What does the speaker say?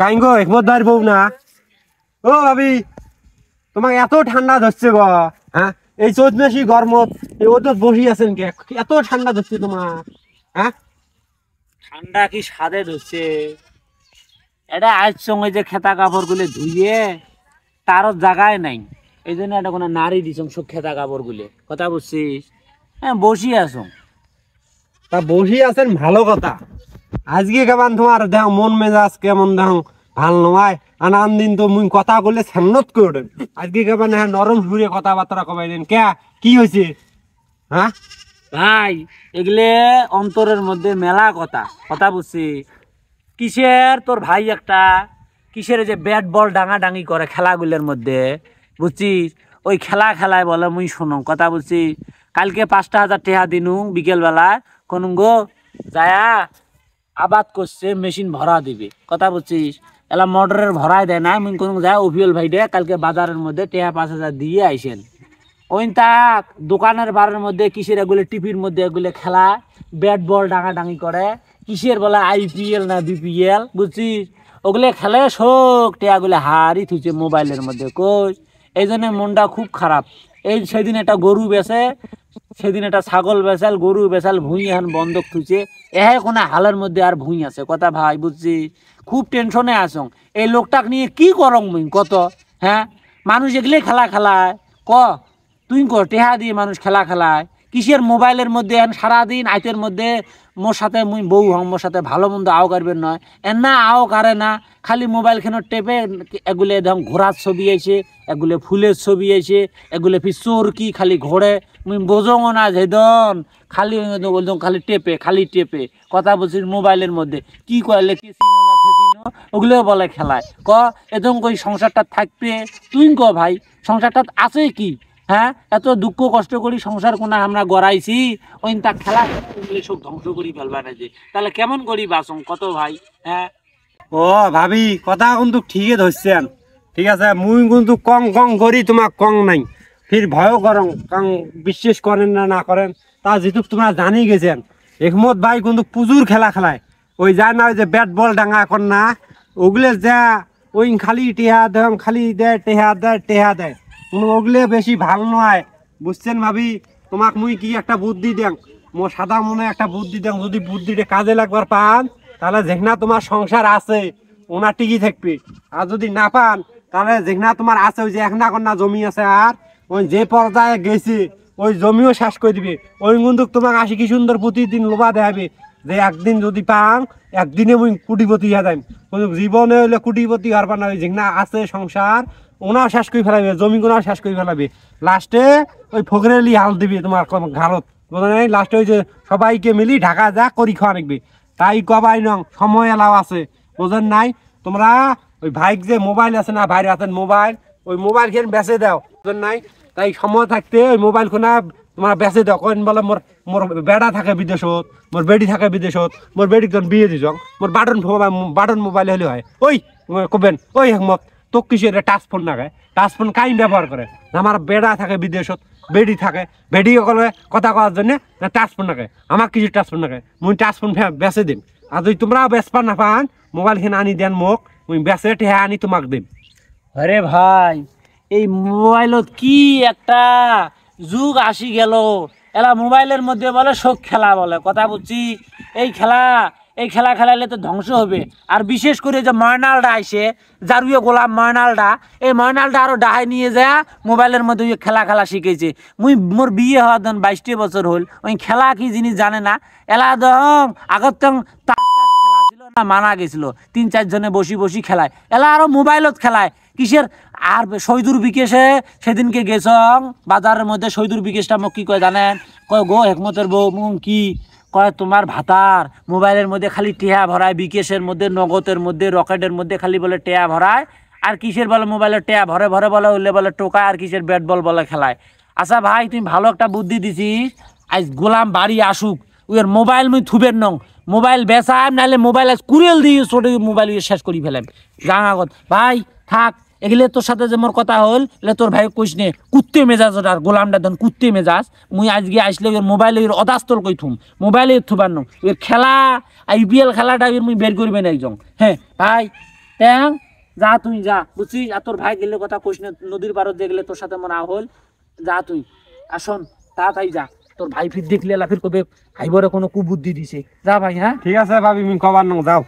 কাইঙ্গো একমত দাঁড় বউ না ও ভাবি তোমাকে এত ঠান্ডা ধরছে গো। হ্যাঁ এই চোদ্দ মাসি গরমত ওদের বসি আছেন কে এত ঠান্ডা ধরছে তোমার? হ্যাঁ ঠান্ডা কি সাদে ধরছে? এটা আজ সঙ্গে যে খেতা কাপড় গুলো ধুইয়ে তারও জায়গায় নাই, এই জন্য এটা কোনো নারী দিছ সব খেতা কাপড় গুলো, কথা বুঝছিস? হ্যাঁ বসি আছো। তা বসি আছেন ভালো কথা। আজকে কেমন তোমার দেখ মন মেজাজ কেমন দেখ ভাল নয়? আনান দিন তো মুই কথা বললে সান্নত করে আজকে কেমন হ্যাঁ নরম সুরে কথাবার্তা কমাইলেন কে? কি হয়েছে? হ্যাঁ ভাই এগুলো অন্তরের মধ্যে মেলা কথা, কথা বুঝছিস? কিসের তোর ভাই একটা কিসের যে ব্যাট বল ডাঙাডাঙি করে খেলাগুলোর মধ্যে, বুঝছিস? ওই খেলায় বলে মুই শোনো, কথা বুঝছিস? কালকে 5,000 টাকা দিনু বিকেলবেলা কোন গো যায়া আবাদ করছে মেশিন ভরা দিবে, কথা বুঝছিস? এলা মোটরের ভরাই দেয় না, মুই কোন যায় অভিয়ল ভাই দে কালকে বাজারের মধ্যে টাকা 5,000 দিয়ে আইসেন। ওই তাক দোকানের বারের মধ্যে কিসের এগুলো টিভির মধ্যে এগুলো খেলা ব্যাট বল ডাঙাডাঙি করে, কিসের বলে IPL না BPL, বুঝছিস? ওগুলো খেলে শোক টেয়াগুলো হারি থুইছে মোবাইলের মধ্যে কোষ। এই জন্য মনটা খুব খারাপ। এই সেদিন একটা গরু বেচে, সেদিন একটা ছাগল বেচাল, গরু বেচাল, ভুঁই এখন বন্ধক থুইছে। কোনো হালের মধ্যে আর ভুঁই আছে, কথা ভাই বুঝছিস? খুব টেনশনে আসং এই লোকটাকে নিয়ে কি করং মুই কত। হ্যাঁ মানুষ এগুলো খেলা খেলায় ক তুই কর টেহা দিয়ে মানুষ খেলা খেলায় কিসের মোবাইলের মধ্যে সারাদিন আইতের মধ্যে মোর সাথে মুই বউ হং, মোর সাথে ভালো মন্দ আও করবেন নয় এর না আও কারে না, খালি মোবাইল খেন টেপে এগুলো ধর ঘোড়ার ছবি আছে, এগুলো ফুলের ছবি আছে, এগুলো ফির চোরকি খালি ঘোড়ে মুই বোঝং না যেদন খালি খালি টেপে, কথা বলছিস? মোবাইলের মধ্যে কি করলে কি চিনো না ফেসিনো ওগুলো বলে খেলায় ক এদম কই সংসারটা থাকবে? তুই ক ভাই সংসারটা আছে কি? হ্যাঁ এত দুঃখ কষ্ট করি সংসার কোনা আমরা গড়াইছি, ওই তা খেলা সব ধ্বংস করি ফেলবা না যে, তাহলে কেমন করি বাসং কত ভাই? হ্যাঁ ও ভাবি কথা কিন্তু ঠিকই ধরছেন, ঠিক আছে। মুই কিন্তু কং করি তোমাক কং নাই, ফির ভয়ও করং কং বিশ্বাস করেন না করেন তা যেহেতু তোমরা জানি গেছেন। একমত ভাই কিন্তু প্রচুর খেলা খেলায়, ওই যায় না ওই যে ব্যাট বল ডাঙা এখন না ওগুলো যা ওই খালি টেহা দেয়, খালি দেয় টেহা দেয় ওগুলো বেশি ভালো নয়, বুঝছেন ভাবি? তোমাক মুই কি একটা বুদ্ধি দেন, মোর সাদা মনে একটা বুদ্ধি দেন, যদি বুদ্ধিটা কাজে লাগবার পান তাহলে যেখানে তোমার সংসার আছে ওনার টিকি থাকবে, আর যদি না পান তাহলে যেখানে তোমার আছে ওই যে না জমি আছে আর ওই যে পর্যায়ে গেছে ওই জমিও শেষ করে দিবে। ওই কিন্তু তোমাকে আসি কি সুন্দর প্রতিদিন লোভা দেখাবে যে একদিন যদি পান একদিনে মুই কোটিপতি হয়ে যাই, জীবনে হইলে কোটিপতি হারবা না, ওই যেখানে আছে সংসার ওনাও শেষ করে ফেলাবে, জমি গোনাও শেষ করে ফেলাবে, লাস্টে ওই ফকরেলি হাল দিবি তোমার ঘাড়ত, বোঝা নাই? লাস্টে ওই যে সবাইকে মিলি ঢাকা যা করি খাওয়া রাখবে। তাই কবাই নং সময় এলাও আছে, বোঝেন নাই? তোমরা ওই ভাইক যে মোবাইল আছে না ভাইয়ের হাতের মোবাইল, ওই মোবাইল খেয়ে বেঁচে দাও, বোঝেন নাই? তাই সময় থাকতে ওই মোবাইল খোনা তোমরা বেঁচে দাও। কেন বলে মোর বেড়া থাকে বিদেশত, মোর বেডি থাকে বিদেশত, মোর বেডিক যখন বিয়ে দিছ মোর বাটন মোবাইল হলে হয়। ওই কবেন ওই একমত তোক কিসের টাচ ফোন না খায়, টাচ ফোন কাই ব্যবহার করে? আমার বেড়া থাকে বিদেশত, বেডি থাকে, বেডি সকলে কথা কওয়ার জন্য টাচ ফোন না খায়, আমার কিছু টাচ ফোন না খায়, মুই টাচ ফোন বেচে দিম। আর যদি তোমরা বেচপা না পান মোবাইল খেয়ে আনি দেন মোক, মুই বেচে ঠেহা আনি তোমাক দিম। আরে ভাই এই মোবাইলত কি একটা যুগ আসি গেল, এলা মোবাইলের মধ্যে বলে শোক খেলা বলে, কথা বুঝছি? এই খেলা খেলালে তো ধ্বংস হবে। আর বিশেষ করে যে ময়নালটা আইসে জারুয়ে গোলাম ময়নালটা, এই ময়নালটা আরো ডাহাই নিয়ে যায় মোবাইলের মধ্যে খেলা শিখেছে। মোর বিয়ে হওয়ার ধন 22 বছর হল, ওই খেলা কি জিনিস জানে না। এলা দম আগত খেলা ছিল না, মানা গেছিল 3-4 জনে বসি খেলায়, এলা আরো মোবাইলত খেলায় কিসের? আর শহীদুর বিকেশে সেদিনকে গেছং বাজারের মধ্যে, শহীদুর বিকেশটা মোক কি কয় জানেন? কয় গো হেকমতের বউ মুং কি কয় তোমার ভাতার মোবাইলের মধ্যে খালি টেহা ভরায়, বিকেশের মধ্যে, নগদের মধ্যে, রকেটের মধ্যে খালি বলে টেহা ভরায়, আর কিসের বলে মোবাইলের টেহা ভরে বলে উঠলে বলে টোকা, আর কিসের ব্যাট বল বলে খেলায়। আচ্ছা ভাই তুমি ভালো একটা বুদ্ধি দিছিস, আজ গোলাম বাড়ি আসুক ওর মোবাইল মুই থুবেন নং, মোবাইল বেচাম নাহলে মোবাইল কুড়েল দিয়ে ছোট মোবাইল শেষ করি ফেলেন জানাগত। ভাই থাক এগুলো তোর সাথে যে মোর কথা হল এলে তোর ভাই কইস নে কুত্তে মেজাজ, আর গোলামটা ধন কুত্তে মেজাজ, মুই আজকে আসলে ওর মোবাইলে অদাস্তল কই থুম, মোবাইলে থুবার নং ওর খেলা IPL খেলাটা মুই বের করবেন একজন। হ্যাঁ ভাই ট্যাং যা তুই যা বুঝছিস, আর তোর ভাই গেলে কথা কইস না, নদীর পারত দিয়ে গেলে তোর সাথে মনে হল, যা তুই আসন তাড়াতাড়ি যা, তোর ভাই ফির দেখলে ফির কবে হাইবরে কোনো কুবুদ্ধি দিছে, যা ভাই হ্যাঁ। ঠিক আছে ভাবি, তুমি কবার নং যাও।